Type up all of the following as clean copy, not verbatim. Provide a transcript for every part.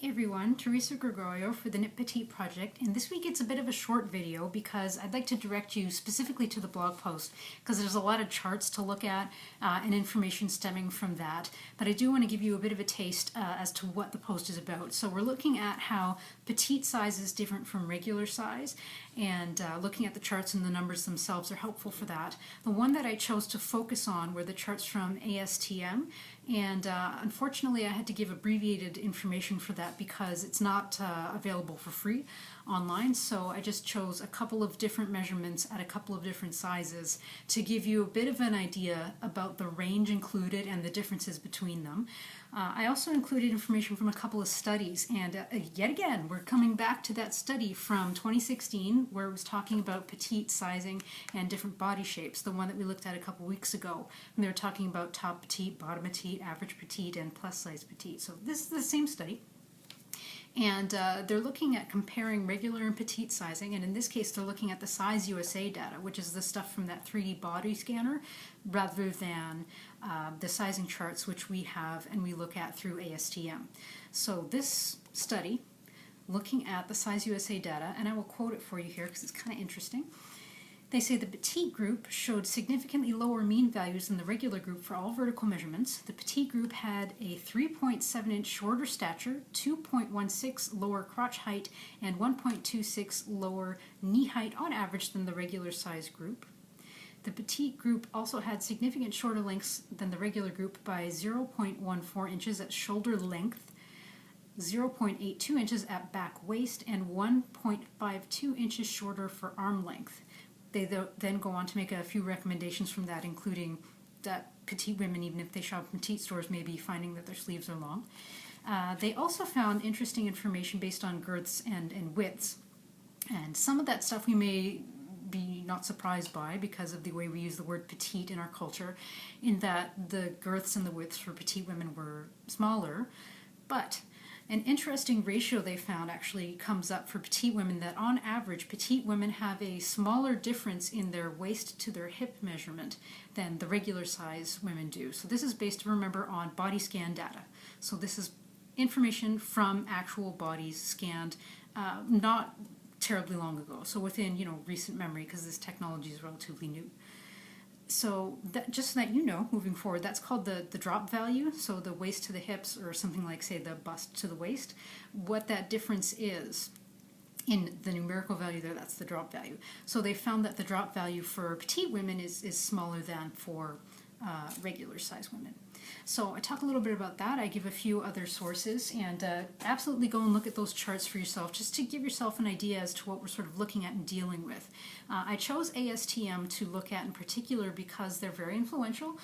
Hey everyone, Teresa Gregorio for the Knit Petite project, and this week it's a bit of a short video because I'd like to direct you specifically to the blog post because there's a lot of charts to look at and information stemming from that, but I do want to give you a bit of a taste as to what the post is about. So we're looking at how petite size is different from regular size, and looking at the charts and the numbers themselves are helpful for that. The one that I chose to focus on were the charts from ASTM, and unfortunately I had to give abbreviated information for that because it's not available for free online, so I just chose a couple of different measurements at a couple of different sizes to give you a bit of an idea about the range included and the differences between them. I also included information from a couple of studies, and yet again we're coming back to that study from 2016 where it was talking about petite sizing and different body shapes, the one that we looked at a couple weeks ago, and they were talking about top petite, bottom petite, average petite, and plus size petite. So this is the same study. And they're looking at comparing regular and petite sizing, and in this case they're looking at the Size USA data, which is the stuff from that 3D body scanner, rather than the sizing charts which we have and we look at through ASTM. So this study, looking at the Size USA data, and I will quote it for you here because it's kind of interesting. They say the petite group showed significantly lower mean values than the regular group for all vertical measurements. The petite group had a 3.7 inch shorter stature, 2.16 lower crotch height, and 1.26 lower knee height on average than the regular size group. The petite group also had significant shorter lengths than the regular group by 0.14 inches at shoulder length, 0.82 inches at back waist, and 1.52 inches shorter for arm length. They then go on to make a few recommendations from that, including that petite women, even if they shop in petite stores, may be finding that their sleeves are long. They also found interesting information based on girths and widths. And some of that stuff we may be not surprised by because of the way we use the word petite in our culture, in that the girths and the widths for petite women were smaller. But an interesting ratio they found actually comes up for petite women, that on average petite women have a smaller difference in their waist to their hip measurement than the regular size women do. So this is based, remember, on body scan data. So this is information from actual bodies scanned not terribly long ago, so within recent memory, because this technology is relatively new. So that, just so that you know, moving forward, that's called the drop value, so the waist to the hips, or something like, say, the bust to the waist. What that difference is in the numerical value there, that's the drop value. So they found that the drop value for petite women is smaller than for regular size women. So I talk a little bit about that. I give a few other sources, and absolutely go and look at those charts for yourself just to give yourself an idea as to what we're sort of looking at and dealing with. I chose ASTM to look at in particular because they're very influential.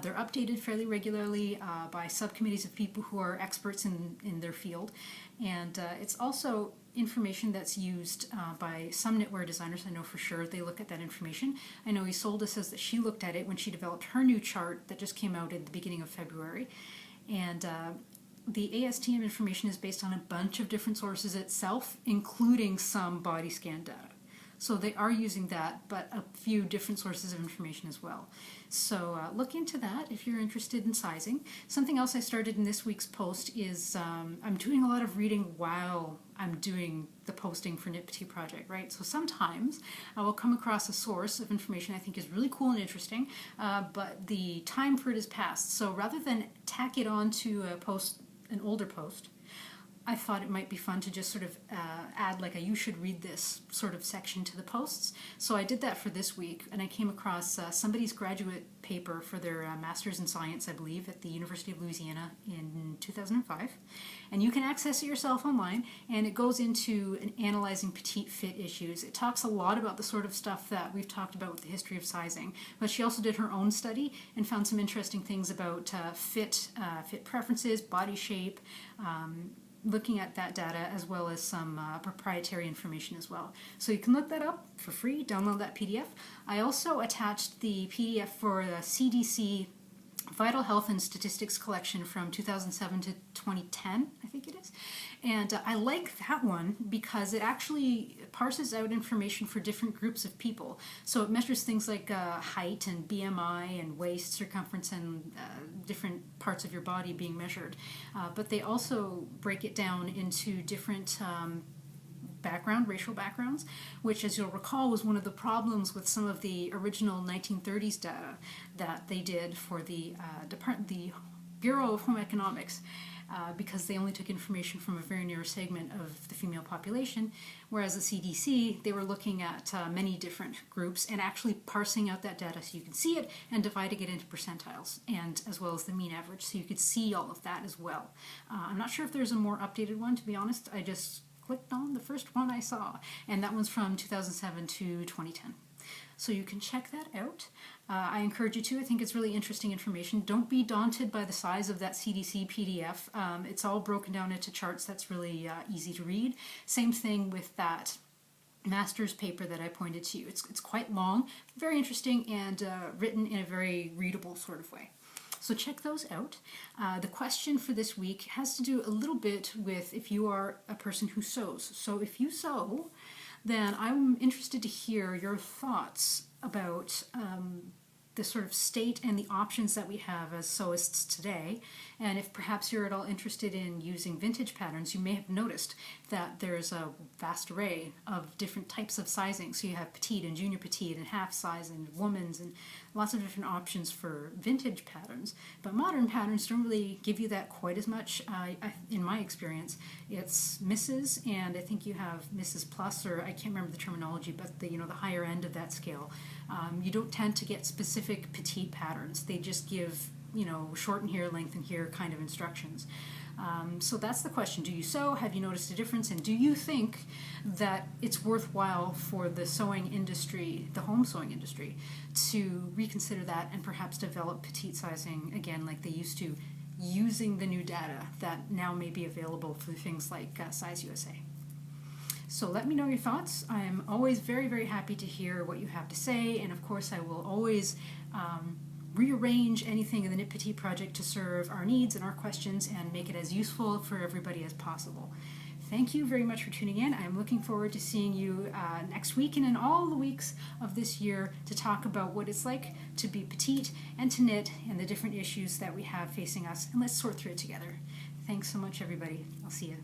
They're updated fairly regularly by subcommittees of people who are experts in their field, and it's also information that's used by some knitwear designers. I know for sure they look at that information. I know Isolde says that she looked at it when she developed her new chart that just came out at the beginning of February. And the ASTM information is based on a bunch of different sources itself, including some body scan data. So they are using that, but a few different sources of information as well. So look into that if you're interested in sizing. Something else I started in this week's post is I'm doing a lot of reading while I'm doing the posting for Knit Petite Project, right? So sometimes I will come across a source of information I think is really cool and interesting, but the time for it is past. So rather than tack it on to an older post, I thought it might be fun to just sort of add like a "you should read this" sort of section to the posts. So I did that for this week, and I came across somebody's graduate paper for their Master's in Science, I believe, at the University of Louisiana in 2005. And you can access it yourself online, and it goes into analyzing petite fit issues. It talks a lot about the sort of stuff that we've talked about with the history of sizing, but she also did her own study and found some interesting things about fit preferences, body shape, looking at that data, as well as some proprietary information as well. So you can look that up for free, download that PDF. I also attached the PDF for the CDC Vital Health and Statistics collection from 2007 to 2010, I think it is. And I like that one because it actually parses out information for different groups of people. So it measures things like height and BMI and waist circumference and different parts of your body being measured. But they also break it down into different racial backgrounds, which, as you'll recall, was one of the problems with some of the original 1930s data that they did for the Bureau of Home Economics, because they only took information from a very narrow segment of the female population, whereas the CDC, they were looking at many different groups and actually parsing out that data so you can see it and dividing it into percentiles, and as well as the mean average, so you could see all of that as well. I'm not sure if there's a more updated one, to be honest. I just clicked on the first one I saw, and that one's from 2007 to 2010. So you can check that out. I encourage you to. I think it's really interesting information. Don't be daunted by the size of that CDC PDF. It's all broken down into charts. That's really easy to read. Same thing with that master's paper that I pointed to you. It's quite long, very interesting, and written in a very readable sort of way. So check those out. The question for this week has to do a little bit with if you are a person who sews. So if you sew, then I'm interested to hear your thoughts about the sort of state and the options that we have as sewists today. And if perhaps you're at all interested in using vintage patterns, you may have noticed that there's a vast array of different types of sizing. So you have petite and junior petite and half size and woman's and lots of different options for vintage patterns. But modern patterns don't really give you that quite as much. In my experience, it's Mrs. and I think you have Mrs. Plus, or I can't remember the terminology, but the higher end of that scale. You don't tend to get specific petite patterns. They just give, shorten here, lengthen here kind of instructions. So that's the question. Do you sew? Have you noticed a difference? And do you think that it's worthwhile for the sewing industry, the home sewing industry, to reconsider that and perhaps develop petite sizing again like they used to, using the new data that now may be available for things like Size USA? So let me know your thoughts. I'm always very, very happy to hear what you have to say, and of course I will always rearrange anything in the Knit Petite project to serve our needs and our questions and make it as useful for everybody as possible. Thank you very much for tuning in. I'm looking forward to seeing you next week and in all the weeks of this year to talk about what it's like to be petite and to knit and the different issues that we have facing us, and let's sort through it together. Thanks so much, everybody. I'll see you.